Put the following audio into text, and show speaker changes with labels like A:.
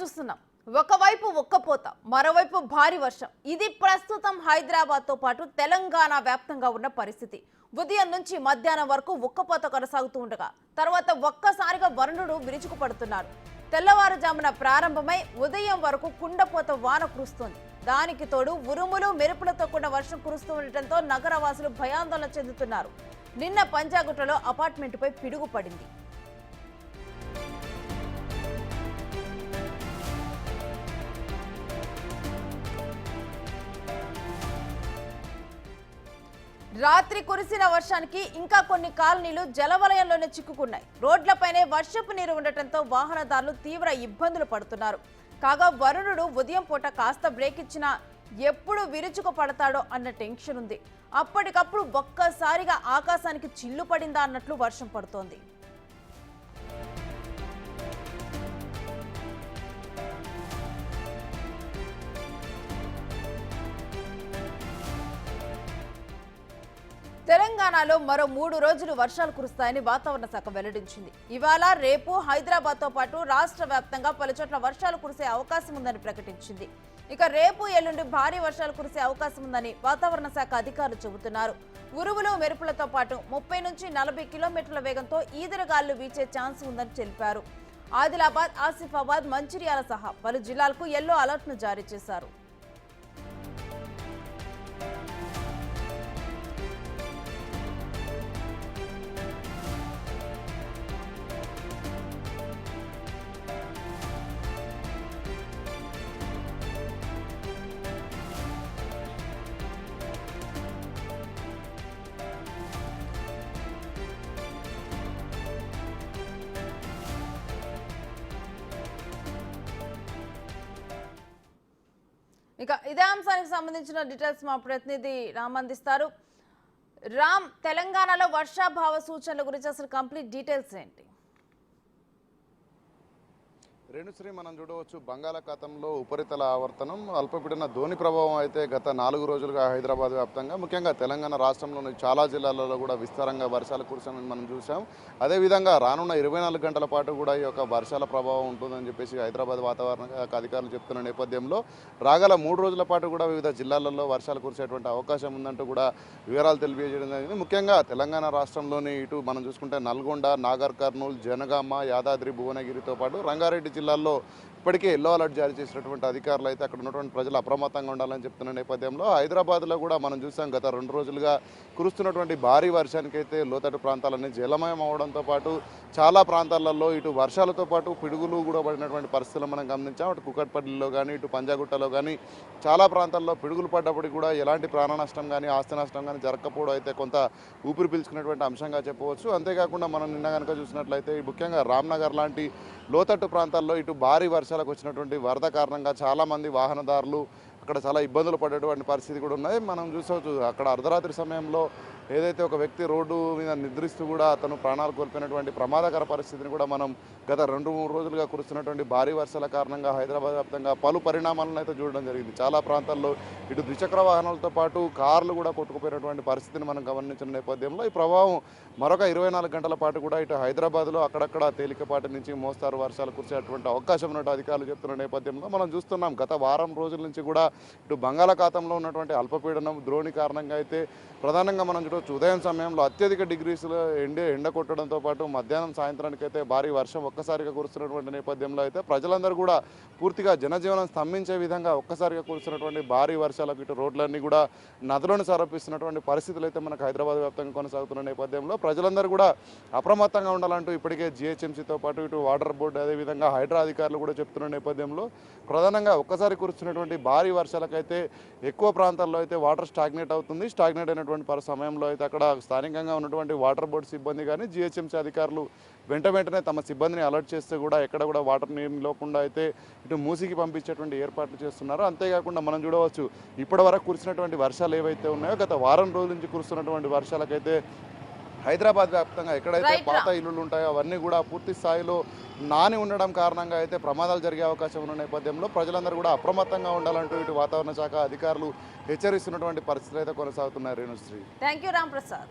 A: చూస్తున్నాం. ఒకవైపు ఉక్కపోత, మరోవైపు భారీ వర్షం. ఇది ప్రస్తుతం హైదరాబాద్తో పాటు తెలంగాణ వ్యాప్తంగా ఉన్న పరిస్థితి. ఉదయం నుంచి మధ్యాహ్నం వరకు ఉక్కపోత కొనసాగుతూ ఉండగా తర్వాత ఒక్కసారిగా వరుణుడు విరుచుకుపడుతున్నాడు. తెల్లవారుజామున ప్రారంభమై ఉదయం వరకు కుండపోత వాన కురుస్తోంది. దానికి తోడు ఉరుములు మెరుపులతో కూడిన వర్షం కురుస్తూ ఉండటంతో నగరవాసులు భయాందోళన చెందుతున్నారు. నిన్న పంజాగుట్టలో అపార్ట్మెంటుపై పిడుగు పడింది. రాత్రి కురిసిన వర్షానికి ఇంకా కొన్ని కాలనీలు జలవలయంలోనే చిక్కుకున్నాయి. రోడ్లపైనే వర్షపు నీరు ఉండటంతో వాహనదారులు తీవ్ర ఇబ్బందులు పడుతున్నారు. కాగా వరుణుడు ఉదయం పూట కాస్త బ్రేక్ ఇచ్చినా ఎప్పుడు విరుచుకు పడతాడో అన్న టెన్షన్ ఉంది. అప్పటికప్పుడు ఒక్కసారిగా ఆకాశానికి చిల్లు పడిందా అన్నట్లు వర్షం పడుతోంది. తెలంగాణలో మరో 3 రోజులు వర్షాలు కురుస్తాయని వాతావరణ శాఖ వెల్లడించింది. ఇవాళ రేపు హైదరాబాద్తో పాటు రాష్ట్ర వ్యాప్తంగా పలుచోట్ల వర్షాలు కురిసే అవకాశం ఉందని ప్రకటించింది. ఇక రేపు ఎల్లుండి భారీ వర్షాలు కురిసే అవకాశం ఉందని వాతావరణ శాఖ అధికారులు చెబుతున్నారు. ఉరుములు మెరుపులతో పాటు 30 నుంచి 40 కిలోమీటర్ల వేగంతో ఈదురుగాలు వీచే ఛాన్స్ ఉందని తెలిపారు. ఆదిలాబాద్, ఆసిఫాబాద్, మంచిర్యాల సహా పలు జిల్లాలకు ఎల్లో అలర్ట్ను జారీ చేశారు. ఇక ఇదే అంశానికి సంబంధించిన డీటెయిల్స్ మా ప్రతినిధి రామ్ అందిస్తారు. రామ్, తెలంగాణలో వర్షాభావ సూచనల గురించి అసలు కంప్లీట్ డీటెయిల్స్ ఏంటి?
B: రేణుశ్రీ, మనం చూడవచ్చు బంగాళాఖాతంలో ఉపరితల ఆవర్తనం అల్పపీడన ధోని ప్రభావం అయితే గత 4 రోజులుగా హైదరాబాద్ వ్యాప్తంగా ముఖ్యంగా తెలంగాణ రాష్ట్రంలోని చాలా జిల్లాలలో కూడా విస్తారంగా వర్షాలు కురిసామని మనం చూసాం. అదేవిధంగా రానున్న 24 గంటల పాటు కూడా ఈ యొక్క వర్షాల ప్రభావం ఉంటుందని చెప్పేసి హైదరాబాద్ వాతావరణ అధికారులు చెప్తున్న నేపథ్యంలో రాగల 3 రోజుల పాటు కూడా వివిధ జిల్లాలలో వర్షాలు కురిసేటువంటి అవకాశం ఉందంటూ కూడా వివరాలు తెలియజేయడం జరిగింది. ముఖ్యంగా తెలంగాణ రాష్ట్రంలోని ఇటు మనం చూసుకుంటే నల్గొండ, నాగర్ కర్నూలు, జనగామ, యాదాద్రి, భువనగిరితో పాటు రంగారెడ్డి జిల్లాల్లో ఇప్పటికే ఎల్లో అలర్ట్ జారీ చేసినటువంటి అధికారులు అయితే అక్కడ ఉన్నటువంటి ప్రజలు అప్రమత్తంగా ఉండాలని చెప్తున్న నేపథ్యంలో హైదరాబాద్లో కూడా మనం చూసాం గత 2 రోజులుగా కురుస్తున్నటువంటి భారీ వర్షానికి అయితే లోతట్టు ప్రాంతాలన్నీ జలమయం అవడంతో పాటు చాలా ప్రాంతాలలో ఇటు వర్షాలతో పాటు పిడుగులు కూడా పడినటువంటి పరిస్థితులు మనం గమనించాం. అటు కుకట్పల్లిలో కానీ ఇటు పంజాగుట్టలో కానీ చాలా ప్రాంతాల్లో పిడుగులు పడ్డప్పటికి కూడా ఎలాంటి ప్రాణ నష్టం కానీ ఆస్తి నష్టం కానీ జరగకపోవడం అయితే కొంత ఊపిరి పీల్చుకున్నటువంటి అంశంగా చెప్పవచ్చు. అంతేకాకుండా మనం నిన్న కనుక చూసినట్లయితే ముఖ్యంగా రామ్నగర్ లాంటి లోతట్టు ప్రాంతాల్లో ఇటు భారీ వర్షాలకు వచ్చినటువంటి వరద కారణంగా చాలామంది వాహనదారులు అక్కడ చాలా ఇబ్బందులు పడేటువంటి పరిస్థితి కూడా ఉన్నాయి. మనం చూసవచ్చు అక్కడ అర్ధరాత్రి సమయంలో ఏదైతే ఒక వ్యక్తి రోడ్డు మీద నిద్రిస్తూ కూడా అతను ప్రాణాలు కోల్పోయినటువంటి ప్రమాదకర పరిస్థితిని కూడా మనం గత 2-3 రోజులుగా కురుస్తున్నటువంటి భారీ వర్షాల కారణంగా హైదరాబాద్ వ్యాప్తంగా పలు పరిణామాలను అయితే చూడడం జరిగింది. చాలా ప్రాంతాల్లో ఇటు ద్విచక్ర వాహనాలతో పాటు కార్లు కూడా కొట్టుకుపోయినటువంటి పరిస్థితిని మనం గమనించిన నేపథ్యంలో ఈ ప్రభావం మరొక 24 గంటల పాటు కూడా ఇటు హైదరాబాద్లో అక్కడక్కడ తేలికపాటి నుంచి మోస్తారు వర్షాలు కురిసేటువంటి అవకాశం ఉన్నట్టు అధికారులు చెప్తున్న నేపథ్యంలో మనం చూస్తున్నాం గత వారం రోజుల నుంచి కూడా ఇటు బంగాళాఖాతంలో ఉన్నటువంటి అల్పపీడనం ద్రోణి కారణంగా అయితే ప్రధానంగా మనం చూడవచ్చు ఉదయం సమయంలో అత్యధిక డిగ్రీస్లో ఎండ కొట్టడంతో పాటు మధ్యాహ్నం సాయంత్రానికి అయితే భారీ వర్షం ఒక్కసారిగా కురుస్తున్నటువంటి నేపథ్యంలో అయితే ప్రజలందరూ కూడా పూర్తిగా జనజీవనం స్తంభించే విధంగా ఒక్కసారిగా కురుస్తున్నటువంటి భారీ వర్షాలకు ఇటు రోడ్లన్నీ కూడా నదులను సమర్పిస్తున్నటువంటి పరిస్థితులు అయితే మనకు హైదరాబాద్ వ్యాప్తంగా కొనసాగుతున్న నేపథ్యంలో ప్రజలందరూ కూడా అప్రమత్తంగా ఉండాలంటూ ఇప్పటికే జిహెచ్ఎంసీతో పాటు ఇటు వాటర్ బోర్డు అదేవిధంగా హైడ్రా అధికారులు కూడా చెప్తున్న నేపథ్యంలో ప్రధానంగా ఒక్కసారి కురుస్తున్నటువంటి భారీ వర్షాలకైతే ఎక్కువ ప్రాంతాల్లో అయితే వాటర్ స్టాగ్నేట్ అవుతుంది. స్టాగ్నేట్ అయినటువంటి సమయంలో అయితే అక్కడ స్థానికంగా ఉన్నటువంటి వాటర్ బోర్డు సిబ్బంది కానీ జిహెచ్ఎంసీ అధికారులు వెంటనే తమ సిబ్బందిని అలర్ట్ చేస్తే కూడా ఎక్కడ కూడా వాటర్ నీరు నిలవకుండా అయితే ఇటు మూసికి పంపించేటువంటి ఏర్పాట్లు చేస్తున్నారు. అంతేకాకుండా మనం చూడవచ్చు ఇప్పటి వరకు కురిసినటువంటి వర్షాలు ఏవైతే ఉన్నాయో గత వారం రోజుల నుంచి కురుస్తున్నటువంటి వర్షాలకైతే హైదరాబాద్ వ్యాప్తంగా ఎక్కడైతే పాత ఇల్లులు ఉంటాయో అవన్నీ కూడా పూర్తి స్థాయిలో నాని ఉండడం కారణంగా అయితే ప్రమాదాలు జరిగే అవకాశం ఉన్న నేపథ్యంలో ప్రజలందరూ కూడా అప్రమత్తంగా ఉండాలంటూ ఇటు వాతావరణ శాఖ అధికారులు హెచ్చరిస్తున్నటువంటి పరిస్థితులు అయితే కొనసాగుతున్నాయి. Renusri,
A: thank you Ram Prasad.